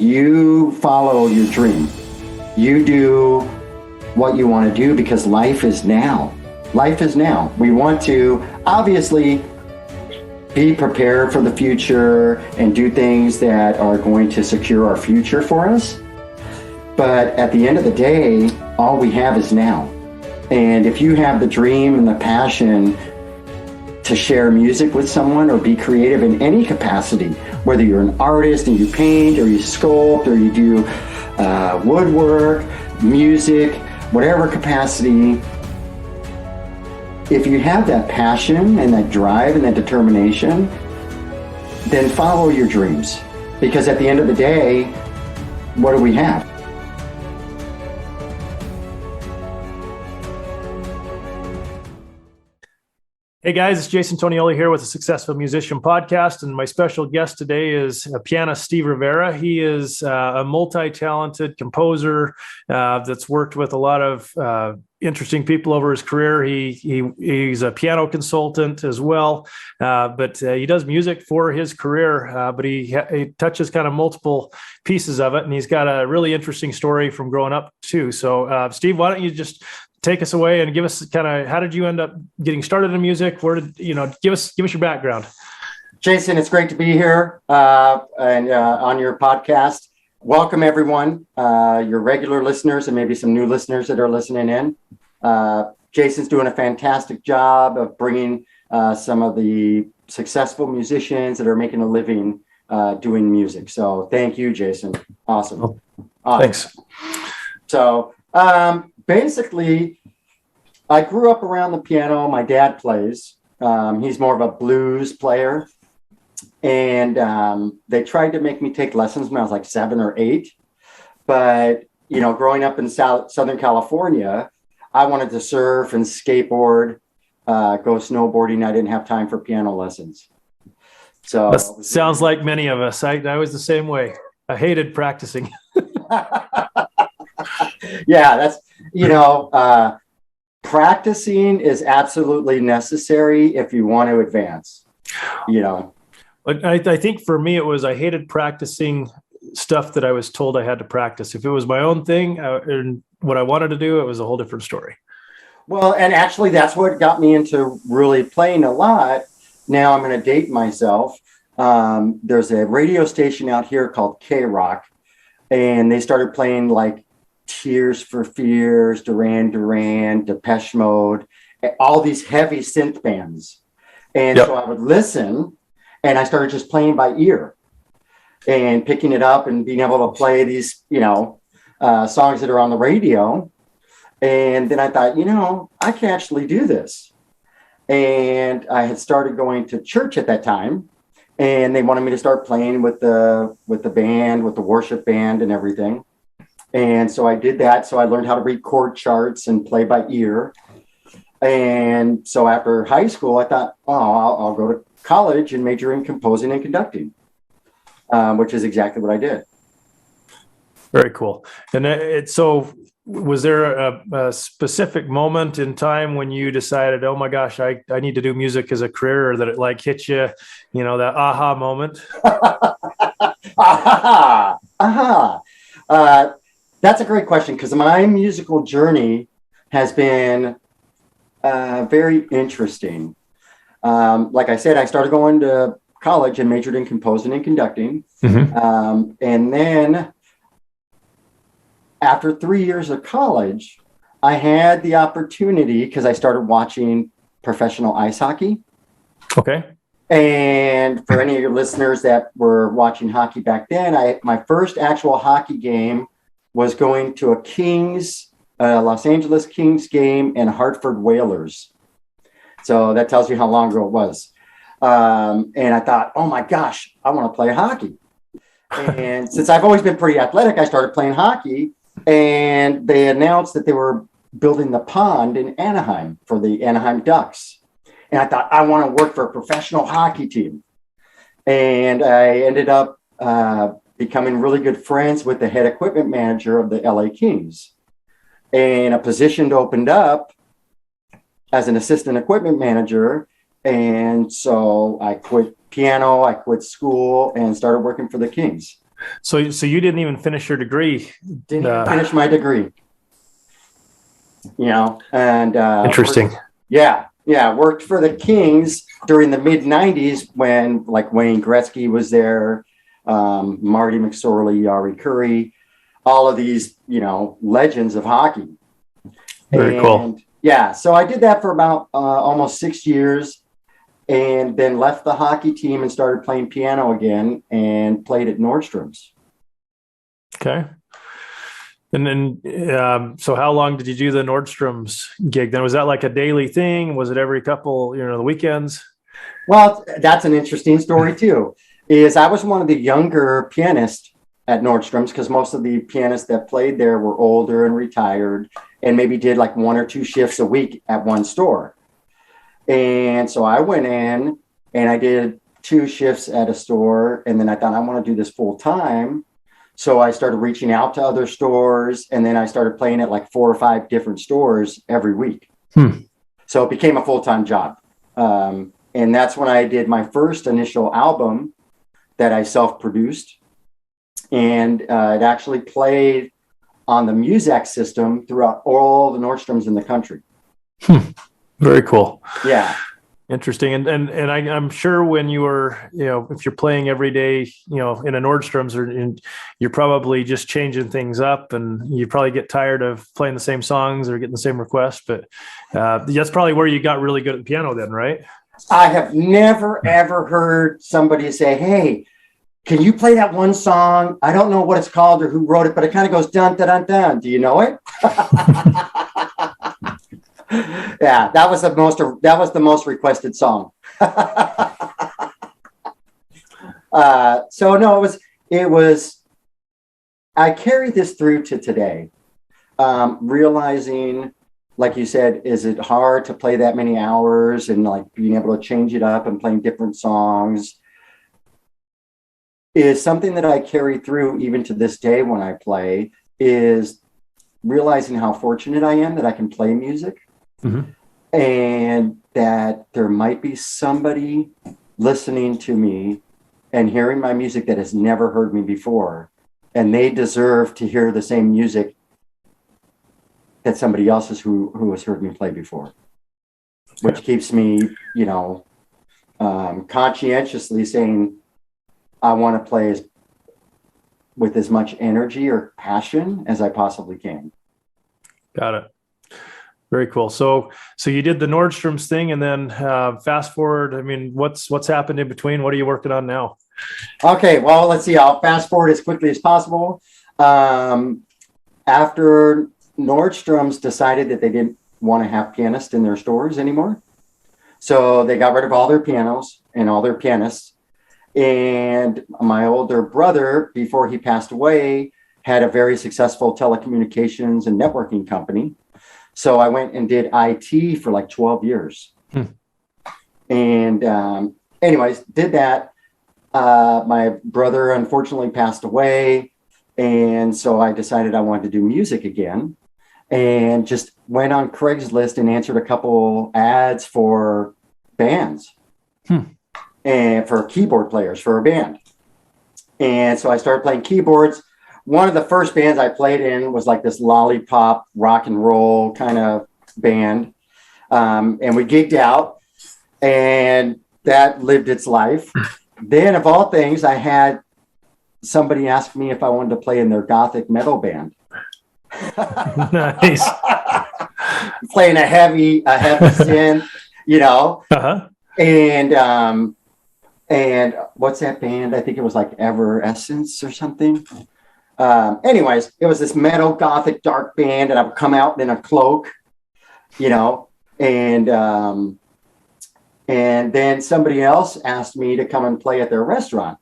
You follow your dream. You do what you want to do because life is now. Life is now. We want to obviously be prepared for the future and do things that are going to secure our future for us. But at the end of the day, all we have is now. And if you have the dream and the passion to share music with someone or be creative in any capacity, whether you're an artist and you paint or you sculpt or you do woodwork, music, whatever capacity, if you have that passion and that drive and that determination, then follow your dreams. Because at the end of the day, what do we have? Hey guys, it's Jason Tonioli here with the Successful Musician Podcast, and my special guest today is pianist Steve Rivera. He is a multi-talented composer that's worked with a lot of interesting people over his career. He's a piano consultant as well, but he does music for his career, but he touches kind of multiple pieces of it, and he's got a really interesting story from growing up too. So Steve, why don't you just take us away and give us kind of, how did you end up getting started in music? Where did, give us your background. Jason, it's great to be here and on your podcast. Welcome everyone, your regular listeners and maybe some new listeners that are listening in. Jason's doing a fantastic job of bringing some of the successful musicians that are making a living doing music. So thank you, Jason. Awesome. Thanks. So basically, I grew up around the piano. My dad plays. He's more of a blues player. And they tried to make me take lessons when I was like 7 or 8. But, growing up in Southern California, I wanted to surf and skateboard, go snowboarding. I didn't have time for piano lessons. So that sounds like many of us. I was the same way. I hated practicing. Yeah, that's, practicing is absolutely necessary if you want to advance, But I think for me, I hated practicing stuff that I was told I had to practice. If it was my own thing and what I wanted to do, it was a whole different story. Well, and actually that's what got me into really playing a lot. Now I'm going to date myself. There's a radio station out here called K-Rock, and they started playing like Tears for Fears, Duran Duran, Depeche Mode, all these heavy synth bands. And So I would listen, and I started just playing by ear and picking it up and being able to play these, songs that are on the radio. And then I thought, I can actually do this. And I had started going to church at that time, and they wanted me to start playing with the band, with the worship band and everything. And so I did that. So I learned how to read chord charts and play by ear. And so after high school, I thought, I'll go to college and major in composing and conducting, which is exactly what I did. Very cool. And so was there a specific moment in time when you decided, oh my gosh, I need to do music as a career, or that it hit you, that aha moment? Aha. That's a great question, because my musical journey has been very interesting. Like I said, I started going to college and majored in composing and conducting. Mm-hmm. And then after 3 years of college, I had the opportunity, because I started watching professional ice hockey. Okay. And for any of your listeners that were watching hockey back then, my first actual hockey game was going to a Los Angeles Kings game and Hartford Whalers. So that tells you how long ago it was. And I thought, oh my gosh, I want to play hockey. And since I've always been pretty athletic, I started playing hockey, and they announced that they were building the pond in Anaheim for the Anaheim Ducks. And I thought, I want to work for a professional hockey team. And I ended up becoming really good friends with the head equipment manager of the LA Kings. And a position opened up as an assistant equipment manager. And so I quit piano, I quit school, and started working for the Kings. So you didn't even finish your degree. Didn't even finish my degree. And Interesting. Worked for the Kings during the mid '90s when like Wayne Gretzky was there, Marty McSorley, Yari Curry, all of these legends of hockey. Very cool. Yeah, so I did that for about almost 6 years, and then left the hockey team and started playing piano again and played at Nordstrom's. Okay. And then, so how long did you do the Nordstrom's gig? Then was that like a daily thing? Was it every couple, the weekends? Well, that's an interesting story too. Is I was one of the younger pianists at Nordstrom's because most of the pianists that played there were older and retired, and maybe did like 1 or 2 shifts a week at one store. And so I went in and I did 2 shifts at a store, and then I thought I want to do this full time. So I started reaching out to other stores, and then I started playing at like 4 or 5 different stores every week. So it became a full-time job. And that's when I did my first initial album that I self-produced. And it actually played on the Muzak system throughout all the Nordstroms in the country. Very cool. Yeah. Interesting. And I'm sure when you were, if you're playing every day, in a Nordstrom's, you're probably just changing things up, and you probably get tired of playing the same songs or getting the same requests. But that's probably where you got really good at the piano then, right? I have never, ever heard somebody say, hey, can you play that one song? I don't know what it's called or who wrote it, but it kind of goes dun, dun, dun, dun. Do you know it? Yeah, that was the most requested song. So no, it was, I carried this through to today, realizing, like you said, is it hard to play that many hours and like being able to change it up and playing different songs is something that I carry through even to this day when I play, is realizing how fortunate I am that I can play music. And that there might be somebody listening to me and hearing my music that has never heard me before, and they deserve to hear the same music that somebody else is who has heard me play before, which keeps me, conscientiously saying I want to play with as much energy or passion as I possibly can. Got it. Very cool. So you did the Nordstrom's thing, and then fast forward. I mean, what's happened in between? What are you working on now? Okay, well, let's see. I'll fast forward as quickly as possible. After Nordstrom's decided that they didn't want to have pianists in their stores anymore, so they got rid of all their pianos and all their pianists. And my older brother, before he passed away, had a very successful telecommunications and networking company. So I went and did IT for like 12 years. And anyways, did that. My brother unfortunately passed away. And so I decided I wanted to do music again, and just went on Craigslist and answered a couple ads for bands and for keyboard players for a band. And so I started playing keyboards. One of the first bands I played in was like this lollipop rock and roll kind of band. And we gigged out, and that lived its life. Then, of all things, I had somebody ask me if I wanted to play in their gothic metal band. Nice. Playing a heavy synth, and what's that band? I think it was like Essence or something. Anyways, it was this metal gothic dark band, and I would come out in a cloak, and then somebody else asked me to come and play at their restaurant.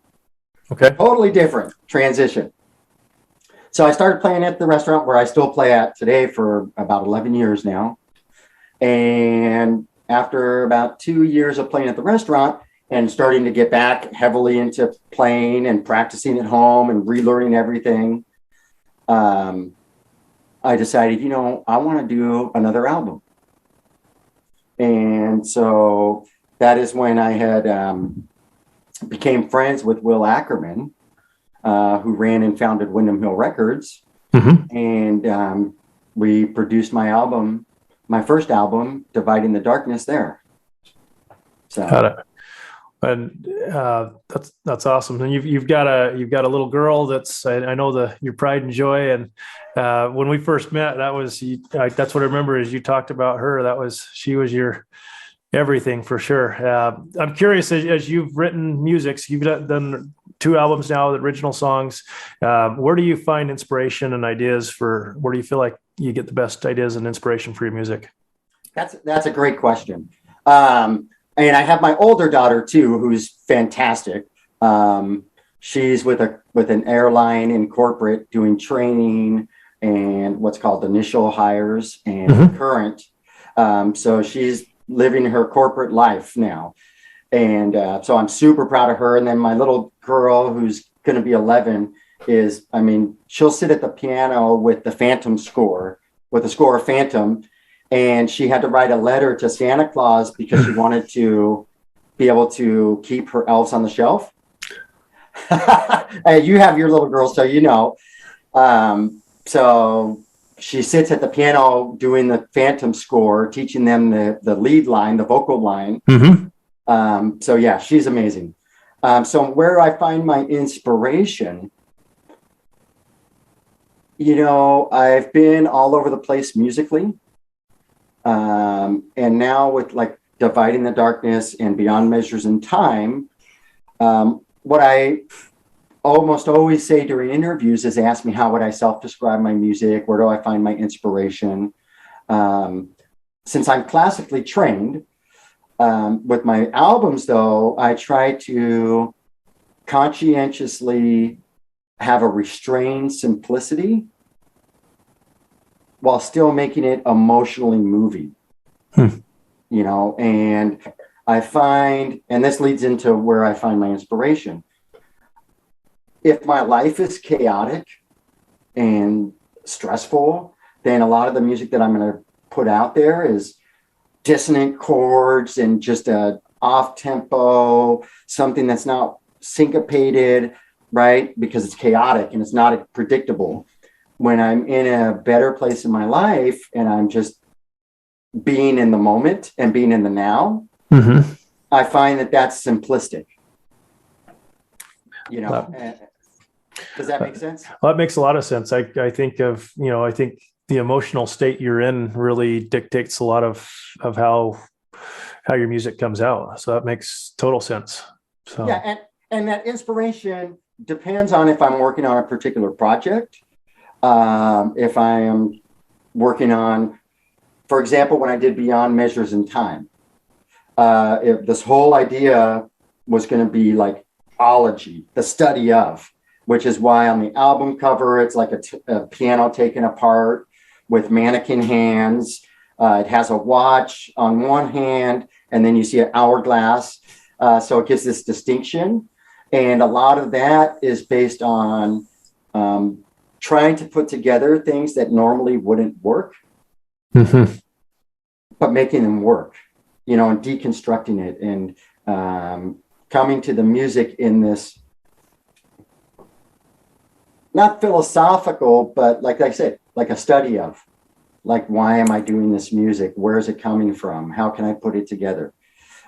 Okay. Totally different transition. So I started playing at the restaurant where I still play at today for about 11 years now. And after about 2 years of playing at the restaurant and starting to get back heavily into playing and practicing at home and relearning everything, I decided, I want to do another album. And so that is when I had became friends with Will Ackerman, who ran and founded Windham Hill Records. And we produced my first album, Dividing the Darkness, there. So. Got it. And that's awesome. And you've got a little girl that's, I know your pride and joy. And when we first met, that's what I remember is you talked about her. She was your everything for sure. I'm curious, as you've written music, so you've done 2 albums now, the original songs. Where do you find inspiration and ideas where do you feel like you get the best ideas and inspiration for your music? That's a great question. And I have my older daughter too, who's fantastic. She's with an airline in corporate doing training and what's called initial hires and current. So she's living her corporate life now. And so I'm super proud of her. And then my little girl, who's going to be 11, she'll sit at the piano with the score of Phantom. And she had to write a letter to Santa Claus because she wanted to be able to keep her elves on the shelf. You have your little girl, so you know. So she sits at the piano doing the Phantom score, teaching them the lead line, the vocal line. So yeah, she's amazing. So where I find my inspiration, I've been all over the place musically. And now with like Dividing the Darkness and Beyond Measures in Time, what I almost always say during interviews is ask me how would I self-describe my music? Where do I find my inspiration? Since I'm classically trained, with my albums though, I try to conscientiously have a restrained simplicity while still making it emotionally moving, and I find, and this leads into where I find my inspiration. If my life is chaotic and stressful, then a lot of the music that I'm going to put out there is dissonant chords and just a off tempo, something that's not syncopated, right? Because it's chaotic and it's not predictable. When I'm in a better place in my life and I'm just being in the moment and being in the now, I find that that's simplistic. Does that make sense? Well, that makes a lot of sense. I think I think the emotional state you're in really dictates a lot of how your music comes out. So that makes total sense. So yeah, and that inspiration depends on if I'm working on a particular project. If I am working on, for example, when I did Beyond Measures in Time, if this whole idea was going to be like ology, the study of, which is why on the album cover, it's like a piano taken apart with mannequin hands. It has a watch on one hand, and then you see an hourglass. So it gives this distinction. And a lot of that is based on trying to put together things that normally wouldn't work, but making them work, and deconstructing it and coming to the music in this, not philosophical, but like I said, like a study of, like, why am I doing this music? Where is it coming from? How can I put it together?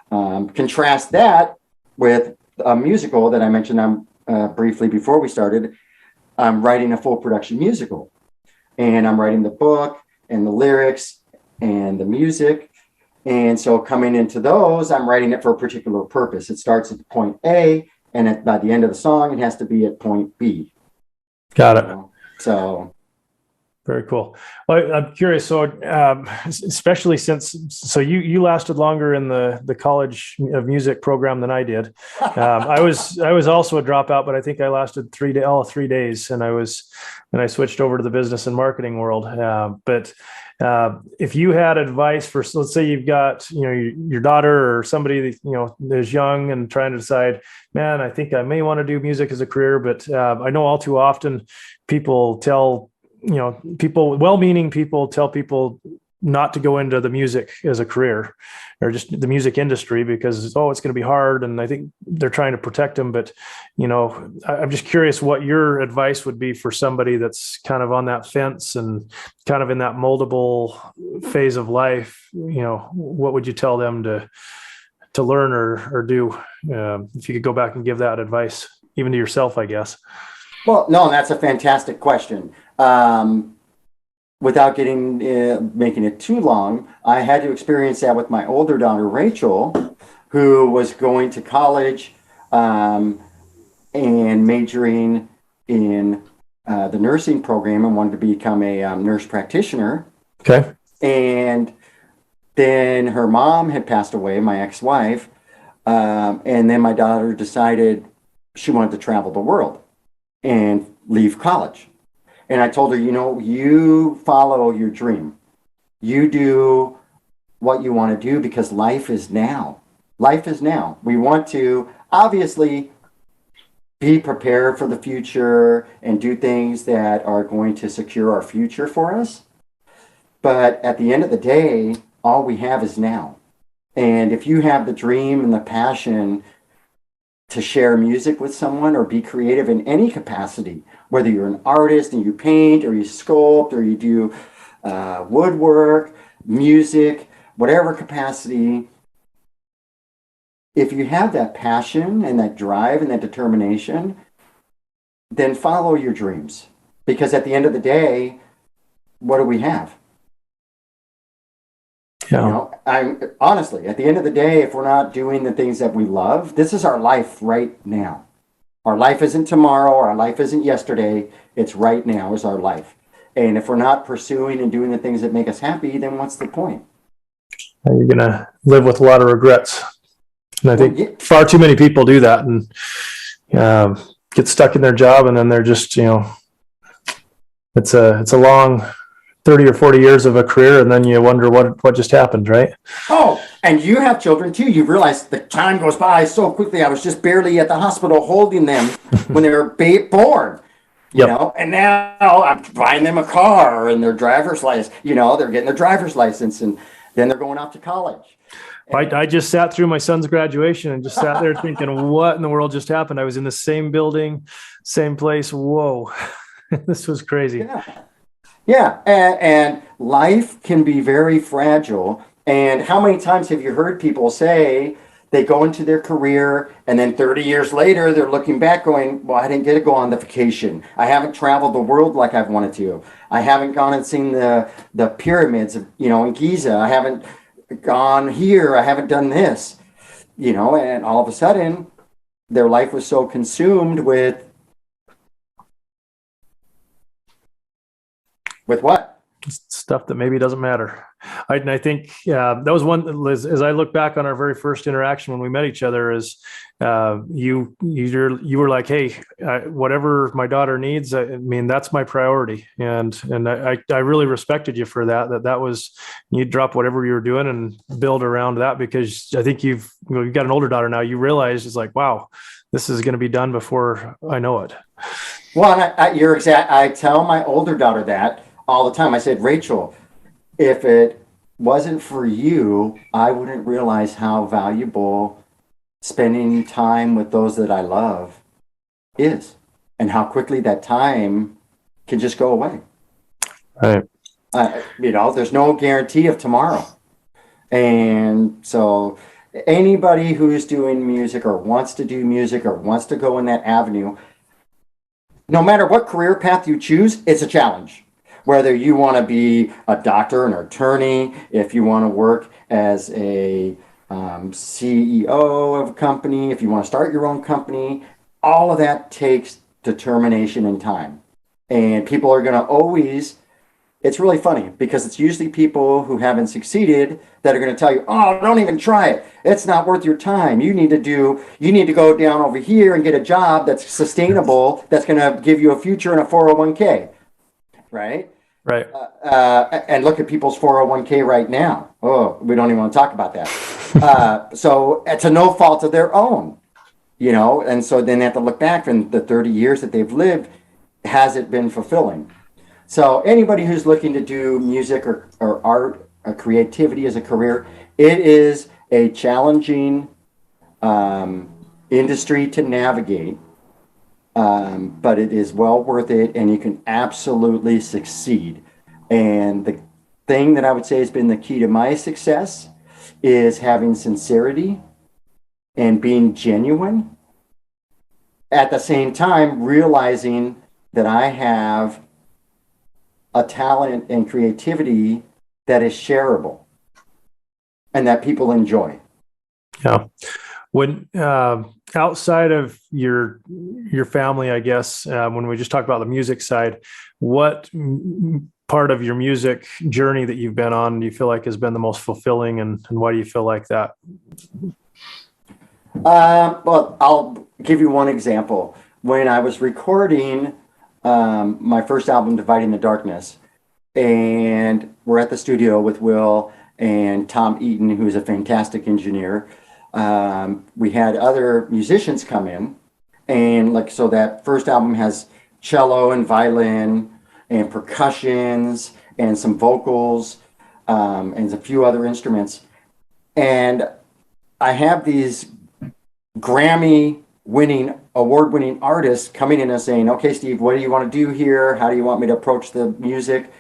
Contrast that with a musical that I mentioned briefly before we started. I'm writing a full production musical, and I'm writing the book and the lyrics and the music. And so coming into those, I'm writing it for a particular purpose. It starts at point A, and by the end of the song, it has to be at point B. Got it. So very cool. Well, I'm curious. So, especially so you lasted longer in the College of Music program than I did. I was also a dropout, but I think I lasted 3 days, and I switched over to the business and marketing world. But if you had advice for, let's say you've got your daughter or somebody is young and trying to decide, man, I think I may want to do music as a career, but I know all too often people tell well-meaning people tell people not to go into the music as a career or just the music industry because it's going to be hard. And I think they're trying to protect them. But, I'm just curious what your advice would be for somebody that's kind of on that fence and kind of in that moldable phase of life. What would you tell them to learn or do? If you could go back and give that advice, even to yourself, I guess. Well, no, that's a fantastic question. Without making it too long, I had to experience that with my older daughter, Rachel, who was going to college and majoring in the nursing program and wanted to become a nurse practitioner. Okay. And then her mom had passed away, my ex-wife, and then my daughter decided she wanted to travel the world and leave college. And I told her, you follow your dream. You do what you want to do because life is now. Life is now. We want to obviously be prepared for the future and do things that are going to secure our future for us. But at the end of the day, all we have is now. And if you have the dream and the passion to share music with someone or be creative in any capacity, whether you're an artist and you paint or you sculpt or you do woodwork, music, whatever capacity, if you have that passion and that drive and that determination, then follow your dreams. Because at the end of the day, what do we have? Yeah. I'm honestly, at the end of the day, if we're not doing the things that we love, this is our life right now. Our life isn't tomorrow. Our life isn't yesterday. It's right now is our life. And if we're not pursuing and doing the things that make us happy, then what's the point? You're going to live with a lot of regrets. And I think far too many people do that and get stuck in their job. And then they're just, it's a long 30 or 40 years of a career, and then you wonder what just happened, right? Oh, and you have children too. You realize the time goes by so quickly. I was just barely at the hospital holding them when they were born, and now I'm buying them a car and their driver's license, they're getting their driver's license and then they're going off to college. I just sat through my son's graduation and just sat there thinking, what in the world just happened? I was in the same building, same place. Whoa, this was crazy. Yeah, and life can be very fragile. And how many times have you heard people say they go into their career and then 30 years later, they're looking back going, well, I didn't get to go on the vacation. I haven't traveled the world like I've wanted to. I haven't gone and seen the pyramids, in Giza. I haven't gone here. I haven't done this, and all of a sudden their life was so consumed with what? Stuff that maybe doesn't matter. I think that was one, as I look back on our very first interaction when we met each other, is you were like, hey, whatever my daughter needs, that's my priority. And I really respected you for that was, you drop whatever you were doing and build around that, because I think you've got an older daughter now. You realize it's like, wow, this is going to be done before I know it. Well, and you're exact. I tell my older daughter that all the time. I said, Rachel, if it wasn't for you, I wouldn't realize how valuable spending time with those that I love is, and how quickly that time can just go away. Right. There's no guarantee of tomorrow. And so anybody who's doing music or wants to do music or wants to go in that avenue, no matter what career path you choose, it's a challenge. Whether you want to be a doctor, an attorney, if you want to work as a CEO of a company, if you want to start your own company, all of that takes determination and time. And people are going to always, it's really funny because it's usually people who haven't succeeded that are going to tell you, oh, don't even try it. It's not worth your time. You need to go down over here and get a job that's sustainable, that's going to give you a future in a 401k. Right? Right. And look at people's 401k right now. Oh, we don't even want to talk about that. So it's a no fault of their own, and so then they have to look back from the 30 years that they've lived. Has it been fulfilling? So anybody who's looking to do music or art creativity as a career. It is a challenging industry to navigate, but it is well worth it, and you can absolutely succeed. And the thing that I would say has been the key to my success is having sincerity and being genuine. At the same time, realizing that I have a talent and creativity that is shareable and that people enjoy. Yeah. When outside of your family, I guess, when we just talk about the music side, what part of your music journey that you've been on do you feel like has been the most fulfilling, and why do you feel like that? Well, I'll give you one example. When I was recording my first album, Dividing the Darkness, and we're at the studio with Will and Tom Eaton, who's a fantastic engineer. We had other musicians come in, and like, so that first album has cello and violin and percussions and some vocals, and a few other instruments. And I have these award-winning artists coming in and saying, okay, Steve, what do you want to do here? How do you want me to approach the music?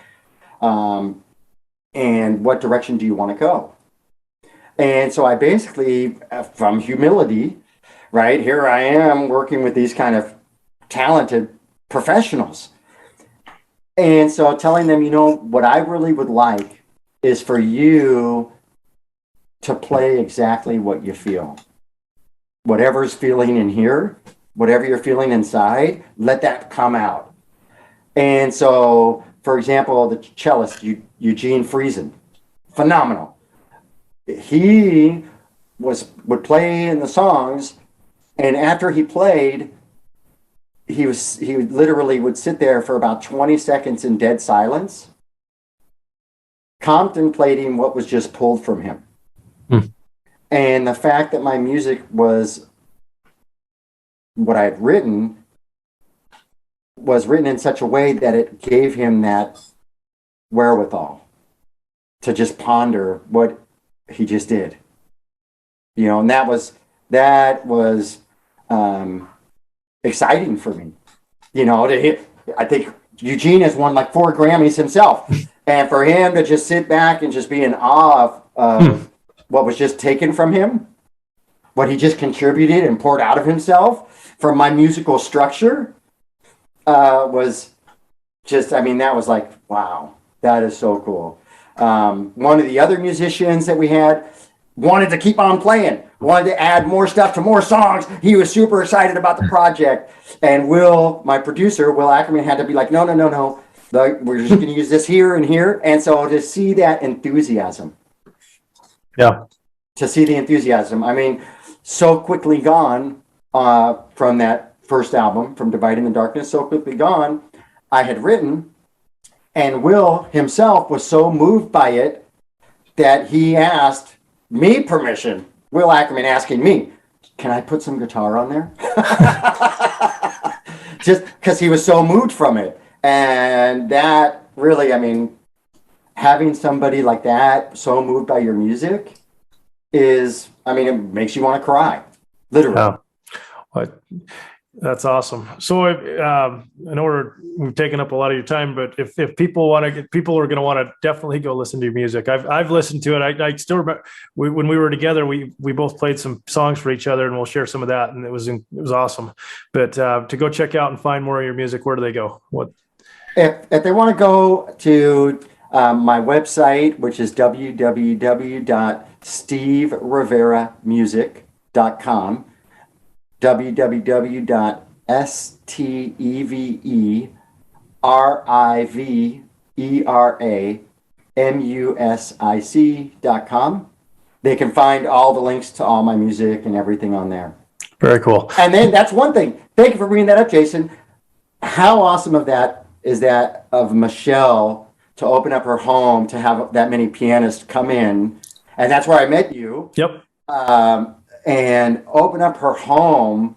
And what direction do you want to go? And so I basically, from humility, right, here I am working with these kind of talented professionals. And so telling them, what I really would like is for you to play exactly what you feel. Whatever's feeling in here, whatever you're feeling inside, let that come out. And so, for example, the cellist, Eugene Friesen, phenomenal. He would play in the songs, and after he played, he literally would sit there for about 20 seconds in dead silence, contemplating what was just pulled from him. And the fact that my music was what I had written was written in such a way that it gave him that wherewithal to just ponder what he just did. And that was exciting for me. I think Eugene has won like 4 Grammys himself. And for him to just sit back and just be in awe of what was just taken from him, what he just contributed and poured out of himself from my musical structure, was just, that was like, wow, that is so cool. One of the other musicians that we had wanted to keep on playing, wanted to add more stuff to more songs. He was super excited about the project. And Will, my producer, Will Ackerman, had to be like, no. We're just going to use this here and here. And so to see that enthusiasm. Yeah. To see the enthusiasm. So quickly gone from that first album, from Dividing the Darkness, so quickly gone, I had written, and Will himself was so moved by it that he asked me permission. Will Ackerman asking me, can I put some guitar on there? Just because he was so moved from it. And that really, having somebody like that so moved by your music is, it makes you want to cry, literally. Yeah. That's awesome. So I know we've taken up a lot of your time, but if people are going to want to definitely go listen to your music. I've listened to it. I still remember when we were together, we both played some songs for each other, and we'll share some of that. And it was awesome. But to go check out and find more of your music, where do they go? What? If they want to go to my website, which is www.steveriveramusic.com, www.steveriveramusic.com. They can find all the links to all my music and everything on there. Very cool. And then that's one thing. Thank you for bringing that up, Jason. How awesome is that of Michelle to open up her home to have that many pianists come in. And that's where I met you. Yep. And open up her home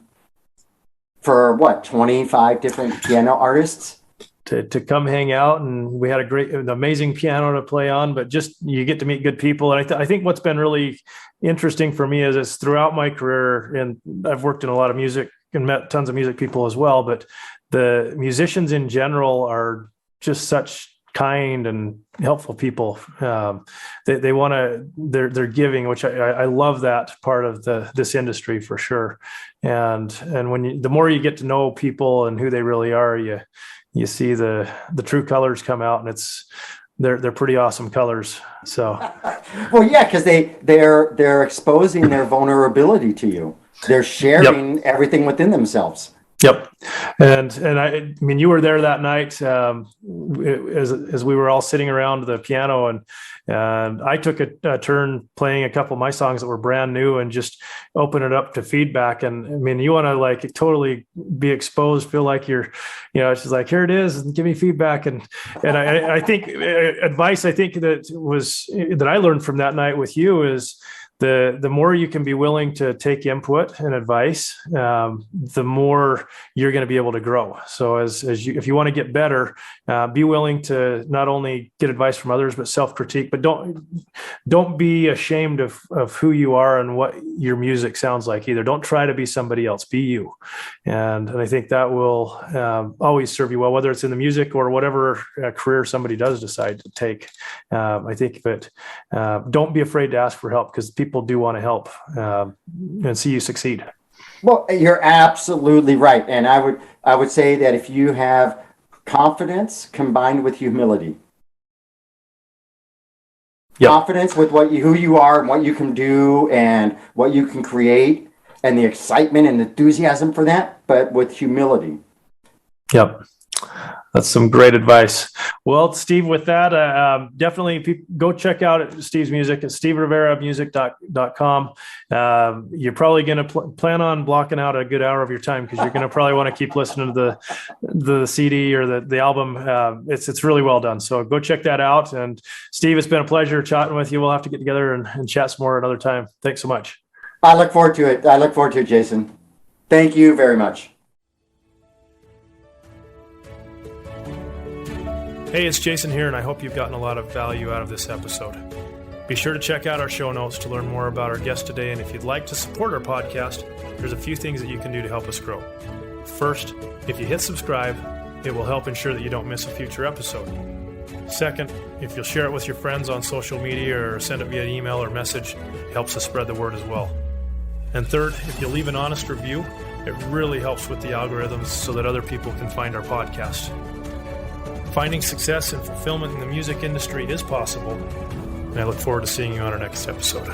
for 25 different piano artists. to come hang out, and we had an amazing piano to play on. But just you get to meet good people, and I think what's been really interesting for me is throughout my career, and I've worked in a lot of music and met tons of music people as well. But the musicians in general are just such kind and helpful people. They want to, they're giving, which I love that part of this industry for sure. And when the more you get to know people and who they really are, you see the true colors come out, and they're pretty awesome colors. So, well, yeah, because they're exposing their vulnerability to you. They're sharing everything within themselves. Yep. And I mean, you were there that night, as we were all sitting around the piano, and I took a turn playing a couple of my songs that were brand new and just open it up to feedback. And I mean, you want to like totally be exposed, feel like you're, it's just like, here it is, and give me feedback. And I think advice, I think that I learned from that night with you is, the more you can be willing to take input and advice, the more you're going to be able to grow. So if you want to get better, be willing to not only get advice from others, but self-critique, but don't be ashamed of who you are and what your music sounds like either. Don't try to be somebody else, be you. And I think that will always serve you well, whether it's in the music or whatever career somebody does decide to take. I think that don't be afraid to ask for help, because people do want to help and see you succeed. Well, you're absolutely right. And I would say that if you have confidence combined with humility, confidence with who you are and what you can do and what you can create, and the excitement and enthusiasm for that, but with humility. Yep. That's some great advice. Well, Steve, with that, definitely go check out Steve's music at steveriveramusic.com. You're probably going to plan on blocking out a good hour of your time, because you're going to probably want to keep listening to the CD or the album. It's really well done. So go check that out. And Steve, it's been a pleasure chatting with you. We'll have to get together and chat some more another time. Thanks so much. I look forward to it, Jason. Thank you very much. Hey, it's Jason here, and I hope you've gotten a lot of value out of this episode. Be sure to check out our show notes to learn more about our guest today, and if you'd like to support our podcast, there's a few things that you can do to help us grow. First, if you hit subscribe, it will help ensure that you don't miss a future episode. Second, if you'll share it with your friends on social media or send it via email or message, it helps us spread the word as well. And third, if you'll leave an honest review, it really helps with the algorithms so that other people can find our podcast. Finding success and fulfillment in the music industry is possible, and I look forward to seeing you on our next episode.